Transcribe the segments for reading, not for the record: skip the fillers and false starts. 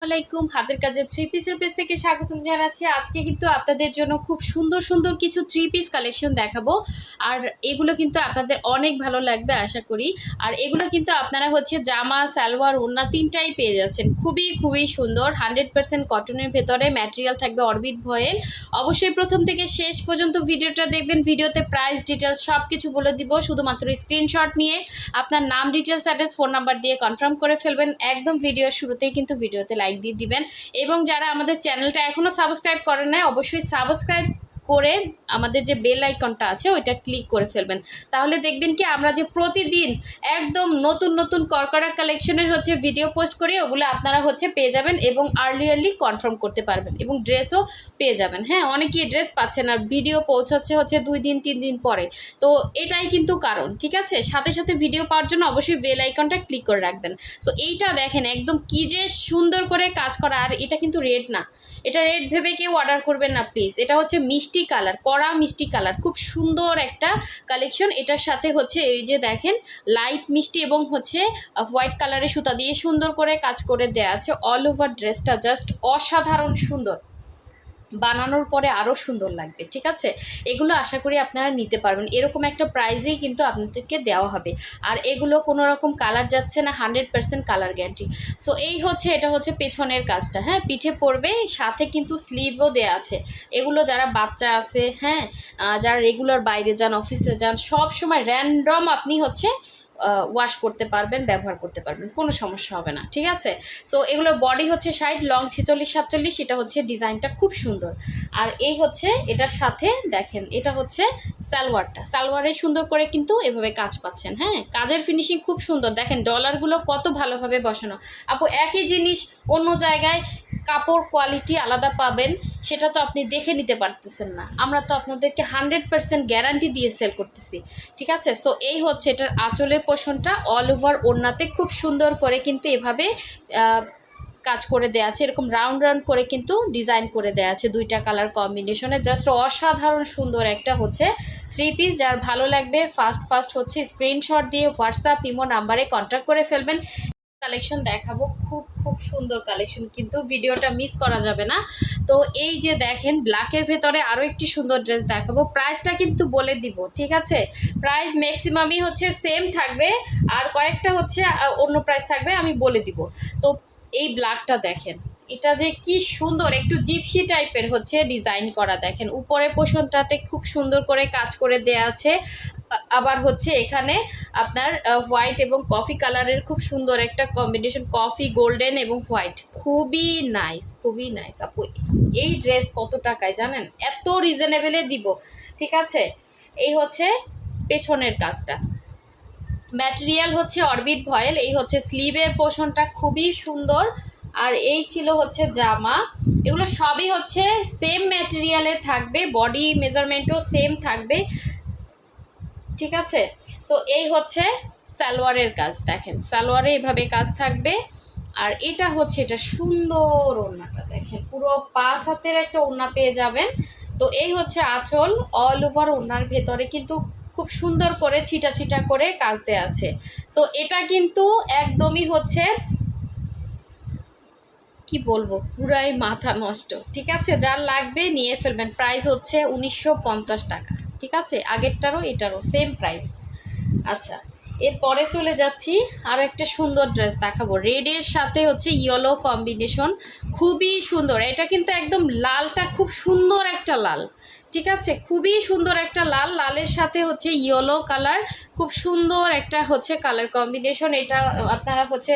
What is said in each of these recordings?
আলাইকুম হাতের কাজের থ্রি পিসের পেজ থেকে স্বাগতম জানাচ্ছি। আজকে কিন্তু আপনাদের জন্য খুব সুন্দর সুন্দর কিছু থ্রি পিস কালেকশন দেখাবো। আর এগুলো কিন্তু আপনাদের অনেক ভালো লাগবে আশা করি। আর এগুলো কিন্তু আপনারা হচ্ছে জামা সালোয়ার ওড়না তিনটাই পেয়ে যাচ্ছেন। খুবই খুবই সুন্দর 100% কটনের ভেতরে ম্যাটেরিয়াল থাকবে অরবিট ভয়েল। অবশ্যই প্রথম থেকে শেষ পর্যন্ত ভিডিওটা দেখবেন। ভিডিওতে প্রাইস ডিটেলস সব কিছু বলে দিব। শুধুমাত্র স্ক্রিনশট নিয়ে আপনার নাম ডিটেলস অ্যাড্রেস ফোন নাম্বার দিয়ে কনফার্ম করে ফেলবেন। একদম ভিডিওর শুরুতেই কিন্তু ভিডিওতে লাইক দিয়ে দিবেন এবং যারা আমাদের চ্যানেলটা এখনও সাবস্ক্রাইব করেন নাই অবশ্যই সাবস্ক্রাইব করে আমাদের যে বেল আইকনটা আছে ওইটা ক্লিক করে ফেলবেন। তাহলে দেখবেন কি আমরা যে প্রতিদিন একদম নতুন নতুন করকরা কালেকশনের হচ্ছে ভিডিও পোস্ট করি ওগুলো আপনারা হচ্ছে পেয়ে যাবেন এবং আর্লি কনফার্ম করতে পারবেন এবং ড্রেসও পেয়ে যাবেন। হ্যাঁ, অনেকেই ড্রেস পাচ্ছেন আর ভিডিও পৌঁছাচ্ছে হচ্ছে 2 দিন 3 দিন পরে। তো এটাই কিন্তু কারণ, ঠিক আছে। সাথে সাথে ভিডিও পাওয়ার জন্য অবশ্যই বেল আইকনটা ক্লিক করে রাখবেন। সো এইটা দেখেন একদম কি যে সুন্দর করে কাজ করা। আর এটা কিন্তু রেড না, এটা রেড ভেবে কেউ অর্ডার করবেন না প্লিজ। এটা হচ্ছে মিষ্টি কালার, কড়া মিষ্টি কালার, খুব সুন্দর একটা কালেকশন। এটার সাথে হচ্ছে এই যে দেখেন লাইট মিষ্টি এবং হচ্ছে হোয়াইট কালারের সুতা দিয়ে সুন্দর করে কাজ করে দেওয়া আছে। অল ওভার ড্রেসটা জাস্ট অসাধারণ সুন্দর, বানানোর পরে আরও সুন্দর লাগবে, ঠিক আছে। এগুলো আশা করি আপনারা নিতে পারবেন। এরকম একটা প্রাইজেই কিন্তু আপনাদেরকে দেওয়া হবে। আর এগুলো কোনো রকম কালার যাচ্ছে না, 100% কালার গ্যারান্টি। সো এই হচ্ছে, এটা হচ্ছে পেছনের কাজটা। হ্যাঁ, পিঠে পড়বে, সাথে কিন্তু স্লিভও দেওয়া আছে। এগুলো যারা বাচ্চা আছে, হ্যাঁ, যারা রেগুলার বাইরে যান, অফিসে যান, সব সময় র্যান্ডম আপনি হচ্ছে ওয়াশ করতে পারবেন, ব্যবহার করতে পারবেন, কোনো সমস্যা হবে না, ঠিক আছে। সো এগুলোর বডি হচ্ছে 60, লং 46-47। এটা হচ্ছে ডিজাইনটা খুব সুন্দর। আর এই হচ্ছে এটার সাথে দেখেন এটা হচ্ছে সালোয়ারটা, সালোয়ারে সুন্দর করে কিন্তু এভাবে কাজ পাচ্ছেন। হ্যাঁ, কাজের ফিনিশিং খুব সুন্দর। দেখেন ডলারগুলো কত ভালোভাবে বসানো। আপু একই জিনিস অন্য জায়গায় কাপড় কোয়ালিটি আলাদা পাবেন, সেটা তো আপনি দেখে নিতে পারতেছেন না। আমরা তো আপনাদেরকে 100% গ্যারান্টি দিয়ে সেল করতেছি, ঠিক আছে। সো এই হচ্ছে এটার আঁচলের পোর্শনটা। অল ওভার ওড়নাতে খুব সুন্দর করে কিন্তু এভাবে কাজ করে দেওয়া আছে। এরকম রাউন্ড রাউন্ড করে কিন্তু ডিজাইন করে দেওয়া আছে দুইটা কালার কম্বিনেশনে। জাস্ট অসাধারণ সুন্দর একটা হচ্ছে থ্রি পিস। যার ভালো লাগবে ফার্স্ট হচ্ছে স্ক্রিনশট দিয়ে হোয়াটসঅ্যাপ ইমো নাম্বারে কন্ট্যাক্ট করে ফেলবেন। কালেকশন দেখাবো, খুব খুব সুন্দর কালেকশন, কিন্তু ভিডিওটা মিস করা যাবে না। তো এই যে দেখেন ব্ল্যাকের ভেতরে আরও একটি সুন্দর ড্রেস দেখাবো। প্রাইসটা কিন্তু বলে দিব, ঠিক আছে। প্রাইস ম্যাক্সিমামই হচ্ছে সেম থাকবে, আর কয়েকটা হচ্ছে অন্য প্রাইস থাকবে, আমি বলে দিব। তো এই ব্ল্যাকটা দেখেন, এটা যে কি সুন্দর, একটু জিপসি টাইপের হচ্ছে ডিজাইন করা। দেখেন উপরের পোর্শনটাতে খুব সুন্দর করে কাজ করে দেয়া আছে। আবার হচ্ছে এখানে আপনার হোয়াইট এবং কফি কালারের খুব সুন্দর একটা কম্বিনেশন, কফি গোল্ডেন এবং হোয়াইট, খুবই নাইস, খুবই নাইস। আপু এই ড্রেস কত টাকায় জানেন? এত রিজনেবলে দিব, ঠিক আছে। এই হচ্ছে পেছনের কাজটা, ম্যাটেরিয়াল হচ্ছে অরবিট ভয়েল। এই হচ্ছে স্লিভের পোর্শনটা খুবই সুন্দর। আর এই ছিল হচ্ছে জামা। এগুলো সবই হচ্ছে সেম ম্যাটেরিয়ালে থাকবে, বডি মেজারমেন্টও সেম থাকবে, ঠিক আছে। সো এই হচ্ছে সালোয়ারের কাজ। দেখেন সালোয়ারে এভাবে কাজ থাকবে। আর এটা হচ্ছে এটা সুন্দর ওড়নাটা, দেখেন পুরো 5 হাতের একটা ওড়না পেয়ে যাবেন। তো এই হচ্ছে আঁচল। অল ওভার ওড়নার ভেতরে কিন্তু খুব সুন্দর করে ছিটা ছিটা করে কাজ দেওয়া আছে। সো এটা কিন্তু একদমই হচ্ছে কি বলবো, পুরাই মাথা নষ্ট, ঠিক আছে। যার লাগবে নিয়ে ফেলবেন। প্রাইস হচ্ছে 1950 টাকা, ঠিক আছে। আগেরটারও এটারও সেম প্রাইস। আচ্ছা, এরপরে চলে যাচ্ছি আরও একটা সুন্দর ড্রেস দেখাবো। রেডের সাথে হচ্ছে ইয়েলো কম্বিনেশন, খুবই সুন্দর। এটা কিন্তু একদম লালটা খুব সুন্দর একটা লাল, ঠিক আছে, খুবই সুন্দর একটা লাল, লালের সাথে হচ্ছে ইয়েলো কালার, খুব সুন্দর একটা হচ্ছে কালার কম্বিনেশন। এটা আপনারা হচ্ছে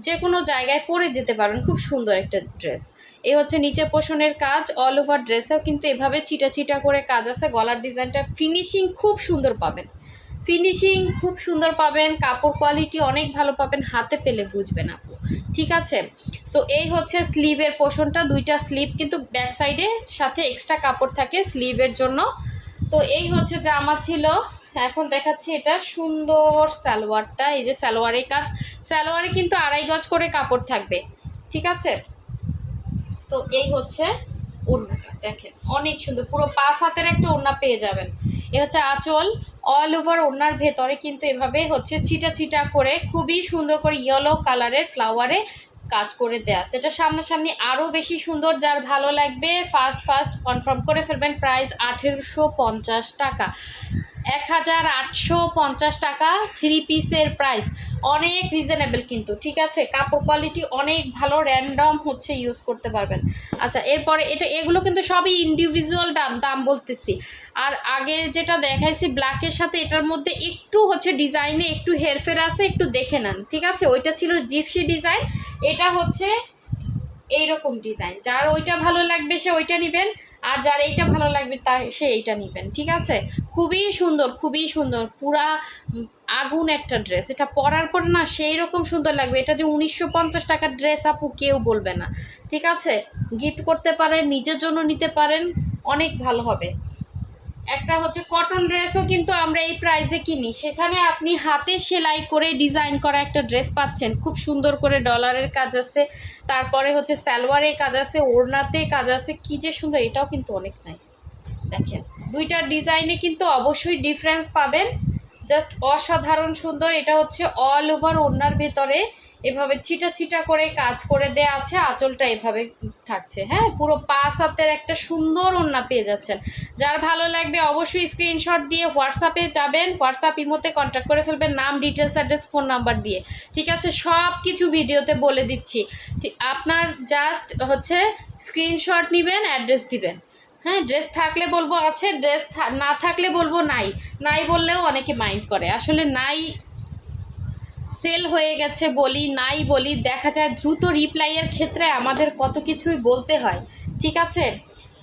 যে কোনো জায়গায় পরে যেতে পারেন, খুব সুন্দর একটা ড্রেস। এই হচ্ছে নিচে পোষণের কাজ। অল ওভার ড্রেসেও কিন্তু এভাবে চিটা চিটা করে কাজ আছে। গলার ডিজাইনটা ফিনিশিং খুব সুন্দর পাবেন, ফিনিশিং খুব সুন্দর পাবেন, কাপড় কোয়ালিটি অনেক ভালো পাবেন, হাতে পেলে বুঝবেন আপু, ঠিক আছে। সো এই হচ্ছে স্লিভের পোর্শনটা। দুইটা স্লিভ কিন্তু ব্যাক সাইডে, সাথে এক্সট্রা কাপড় থাকে স্লিভের জন্য। তো এই হচ্ছে জামা ছিল। এখন দেখাচ্ছি এটা সুন্দর সালোয়ারটা। এই যে সালোয়ারের কাজ, সালোয়ারে কিন্তু 2.5 গজ করে কাপড় থাকবে, ঠিক আছে। তো এই হচ্ছে ওড়নাটা, দেখেন অনেক সুন্দর, পুরো 5 হাতের একটা ওড়না পেয়ে যাবেন। এ হচ্ছে আঁচল। অল ওভার ওড়নার ভেতরে কিন্তু এভাবে হচ্ছে ছিটা ছিটা করে খুবই সুন্দর করে ইয়েলো কালারের ফ্লাওয়ারে কাজ করে দেয়া, সেটা সামনাসামনি আরও বেশি সুন্দর। যার ভালো লাগবে ফার্স্ট কনফার্ম করে ফেলবেন। প্রাইস 1850 টাকা, 1850 টাকা 3 পিসের প্রাইস, অনেক রিজনেবল কিন্তু, ঠিক আছে। কাপড় কোয়ালিটি অনেক ভালো, র্যান্ডম হচ্ছে ইউজ করতে পারবেন। আচ্ছা, এরপরে এগুলো কিন্তু সবই ইন্ডিভিজুয়াল দাম বলতেছি। আর আগে যেটা দেখাইছি ব্ল্যাকের সাথে এটার মধ্যে একটু হচ্ছে ডিজাইনে একটু হেরফের আছে, একটু দেখে নেন, ঠিক আছে। ওইটা ছিল জিপসি ডিজাইন, এটা হচ্ছে এইরকম ডিজাইন। যার ওইটা ভালো লাগবে সে ওইটা নেবেন, আর যার এইটা ভালো লাগবে সে এইটা নেবেন, ঠিক আছে। খুবই সুন্দর, পুরা আগুন একটা ড্রেস। এটা পরার পর না সেই রকম সুন্দর লাগবে। এটা যে 1950 টাকার ড্রেস আপু কেউ বলবে না, ঠিক আছে। গিফট করতে পারেন, নিজের জন্য নিতে পারেন, অনেক ভালো হবে। একটা হচ্ছে কটন ড্রেসও কিন্তু আমরা এই প্রাইসে কিনি, সেখানে আপনি হাতে সেলাই করে ডিজাইন করা একটা ড্রেস পাচ্ছেন, খুব সুন্দর করে ডলারের কাজ আছে, তারপরে হচ্ছে সালোয়ারের কাজ আছে, ওড়নাতে কাজ আছে, কি যে সুন্দর। এটাও কিন্তু অনেক নাইস। দেখেন দুইটা ডিজাইনে কিন্তু অবশ্যই ডিফারেন্স পাবেন, জাস্ট অসাধারণ সুন্দর। এটা হচ্ছে অল ওভার ওড়নার ভেতরে এভাবে ছিটা করে কাজ করে দেয়া আছে, আঁচলটা এভাবে থাকছে, হ্যাঁ। পুরো 5 হাতের একটা সুন্দর ওড়না পেয়ে যাচ্ছেন। যার ভালো লাগবে অবশ্যই স্ক্রিনশট দিয়ে হোয়াটসঅ্যাপে যাবেন, হোয়াটসঅ্যাপ ইমোতে কন্ট্যাক্ট করে ফেলবেন, নাম, ডিটেলস, অ্যাড্রেস, ফোন নাম্বার দিয়ে, ঠিক আছে। সব কিছু ভিডিওতে বলে দিচ্ছি, আপনার জাস্ট হচ্ছে স্ক্রিনশট নেবেন, অ্যাড্রেস দিবেন, হ্যাঁ। ড্রেস থাকলে বলবো আছে, ড্রেস না থাকলে বলবো নাই বললেও অনেকে মাইন্ড করে। আসলে নাই সেল হয়ে গেছে বলি দেখা যায় দ্রুত রিপ্লাইয়ের ক্ষেত্রে আমাদের কত কিছুই বলতে হয়, ঠিক আছে।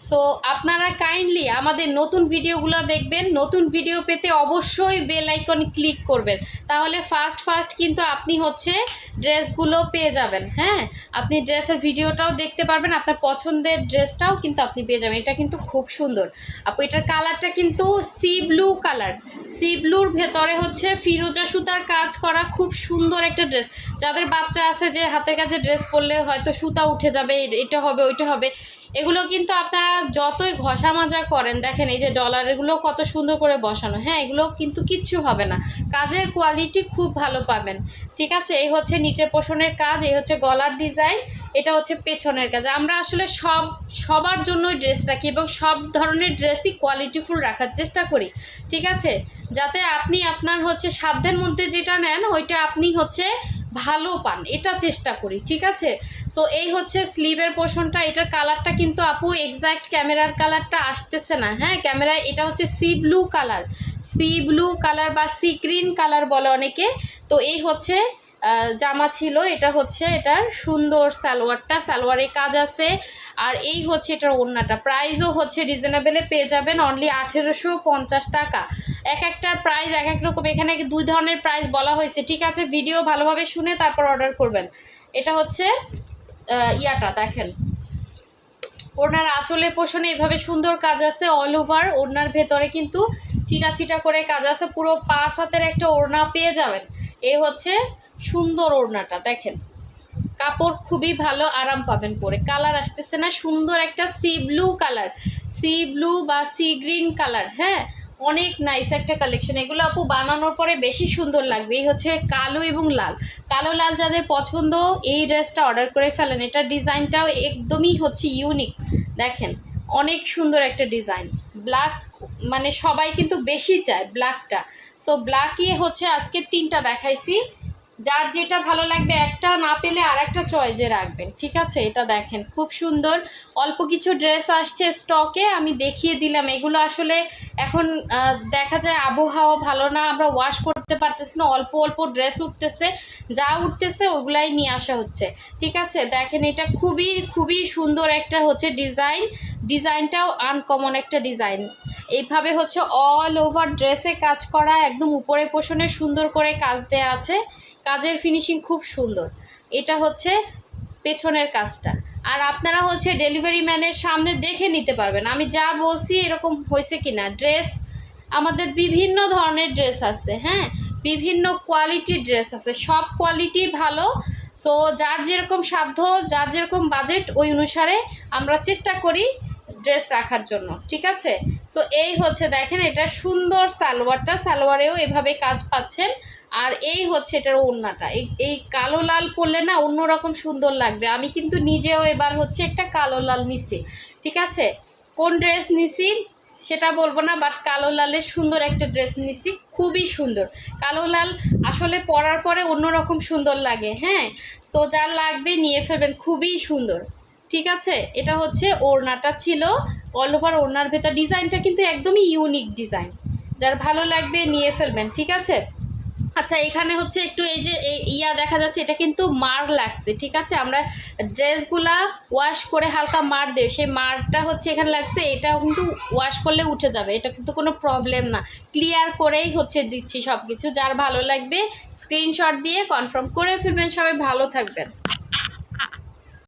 সো আপনারা কাইন্ডলি আমাদের নতুন ভিডিওগুলো দেখবেন, নতুন ভিডিও পেতে অবশ্যই বেল আইকন ক্লিক করবেন, তাহলে ফার্স্ট কিন্তু আপনি হচ্ছে ড্রেসগুলো পেয়ে যাবেন, হ্যাঁ। আপনি ড্রেসের ভিডিওটাও দেখতে পারবেন, আপনার পছন্দের ড্রেসটাও কিন্তু আপনি পেয়ে যাবেন। এটা কিন্তু খুব সুন্দর আপু, এটার কালারটা কিন্তু সি ব্লু কালার, সি ব্লুর ভেতরে হচ্ছে ফিরোজা সুতার কাজ করা, খুব সুন্দর একটা ড্রেস। যাদের বাচ্চা আছে যে হাতের কাছে ড্রেস পরলে হয়তো সুতা উঠে যাবে, এটা হবে ওইটা হবে, এগুলো কিন্তু আপনারা যতই ঘষা মাজা করেন, দেখেন এই যে ডলারগুলো কত সুন্দর করে বসানো, হ্যাঁ। এগুলো কিন্তু কিচ্ছু হবে না, কাজের কোয়ালিটি খুব ভালো পাবেন, ঠিক আছে। এই হচ্ছে নিচের পোষণের কাজ, এই হচ্ছে গলার ডিজাইন, এটা হচ্ছে পেছনের কাজ। আমরা আসলে সবার জন্যই ড্রেস রাখি এবং সব ধরনের ড্রেসই কোয়ালিটিফুল রাখার চেষ্টা করি, ঠিক আছে, যাতে আপনি আপনার হচ্ছে সাধ্যের মধ্যে যেটা নেন ওইটা আপনি হচ্ছে ভালো পান, এটা চেষ্টা করি, ঠিক আছে। সো এই হচ্ছে স্লিভের পোর্শনটা, এটার কালারটা কিন্তু আপু এক্স্যাক্ট ক্যামেরার কালারটা আসতেছে না, হ্যাঁ। ক্যামেরায় এটা হচ্ছে সি ব্লু কালার বা সি গ্রিন কালার বলে অনেকে। তো এই হচ্ছে জামা ছিল, এটা হচ্ছে এটার সুন্দর সালোয়ারটা, সালোয়ারে কাজ আছে, আর এই হচ্ছে এটার ওড়নাটা। প্রাইসও হচ্ছে রিজনেবলে পেয়ে যাবেন, অনলি 1850 টাকা। এক একটার প্রাইস এক এক রকম, এখানে 2 ধরনের প্রাইস বলা হয়েছে, ঠিক আছে। ভিডিও ভালোভাবে শুনে তারপর অর্ডার করবেন। এটা হচ্ছে ইয়াটা দেখেন, ওড়নার আঁচলের পোষণে এভাবে সুন্দর কাজ আছে, অল ওভার ওড়নার ভেতরে কিন্তু চিটা করে কাজ আছে, পুরো 5 হাতের একটা ওড়না পেয়ে যাবেন। এই হচ্ছে সুন্দর ওড়নাটা, দেখেন কাপড় খুবই ভালো, আরাম পাবেন পরে। কালার আসতেছে না, সুন্দর একটা সি ব্লু বা সি গ্রিন কালার, হ্যাঁ। অনেক নাইস একটা কালেকশন, এগুলো আপু বানানোর পরে বেশি সুন্দর লাগবে। এই হচ্ছে কালো এবং কালো লাল যাদের পছন্দ এই ড্রেসটা অর্ডার করে ফেলেন। এটার ডিজাইনটাও একদমই হচ্ছে ইউনিক, দেখেন অনেক সুন্দর একটা ডিজাইন। ব্ল্যাক মানে সবাই কিন্তু বেশি চায় ব্ল্যাকটা, সো ব্ল্যাকই হচ্ছে আজকে 3টা দেখাইছি। যার যেটা ভালো লাগবে একটা না পেলে আর একটা চয়েসে রাখবেন, ঠিক আছে। এটা দেখেন খুব সুন্দর, অল্প কিছু ড্রেস আসছে স্টকে, আমি দেখিয়ে দিলাম। এগুলো আসলে এখন দেখা যায় আবহাওয়া ভালো না, আমরা ওয়াশ করতে পারতেছি না, অল্প ড্রেস উঠতেছে, যা উঠতেছে ওগুলাই নিয়ে আসা হচ্ছে, ঠিক আছে। দেখেন এটা খুবই সুন্দর একটা হচ্ছে ডিজাইনটাও আনকমন একটা ডিজাইন। এইভাবে হচ্ছে অল ওভার ড্রেসে কাজ করা, একদম উপরে পোষণে সুন্দর করে কাজ দেয়া আছে, কাজের ফিনিশিং খুব সুন্দর। এটা হচ্ছে পেছনের কাজটা, আর আপনারা হচ্ছে ডেলিভারি ম্যানের সামনে দেখে নিতে পারবেন আমি যা বলছি এরকম হয়েছে কিনা। ড্রেস আমাদের বিভিন্ন ধরনের ড্রেস আছে, হ্যাঁ, বিভিন্ন কোয়ালিটির ড্রেস আছে, সব কোয়ালিটি ভালো। সো যার যেরকম সাধ্য, যার যেরকম বাজেট, ওই অনুসারে আমরা চেষ্টা করি ড্রেস রাখার জন্য, ঠিক আছে। সো এই হচ্ছে দেখেন এটা সুন্দর সালোয়ারটা, সালোয়ারেও এভাবে কাজ পাচ্ছেন, আর এই হচ্ছে এটার ওড়নাটা, এই কালো লাল পরলে না অন্যরকম সুন্দর লাগবে। আমি কিন্তু নিজেও এবার হচ্ছে একটা কালো লাল নিছি, ঠিক আছে? কোন ড্রেস নিছি সেটা বলবো না, বাট কালো লালের সুন্দর একটা ড্রেস নিছি, খুবই সুন্দর। কালো লাল আসলে পরার পরে অন্যরকম সুন্দর লাগে। হ্যাঁ, সো যার লাগবে নিয়ে ফেলবেন, খুবই সুন্দর, ঠিক আছে? এটা হচ্ছে ওড়নাটা ছিল, অল ওভার ওড়নার ভেতর ডিজাইনটা কিন্তু একদমই ইউনিক ডিজাইন, যার ভালো লাগবে নিয়ে ফেলবেন, ঠিক আছে? আচ্ছা, এখানে হচ্ছে একটু এই যে ইয়া দেখা যাচ্ছে, এটা কিন্তু মার লাগছে, ঠিক আছে? আমরা ড্রেসগুলা ওয়াশ করে হালকা মার দেয়, সেই মারটা হচ্ছে এখানে লাগছে, এটাও কিন্তু ওয়াশ করলে উঠে যাবে, এটা কিন্তু কোনো প্রবলেম না। ক্লিয়ার করেই হচ্ছে দিচ্ছি সব কিছু। যার ভালো লাগবে স্ক্রিনশট দিয়ে কনফার্ম করে ফেলবেন। সবাই ভালো থাকবেন।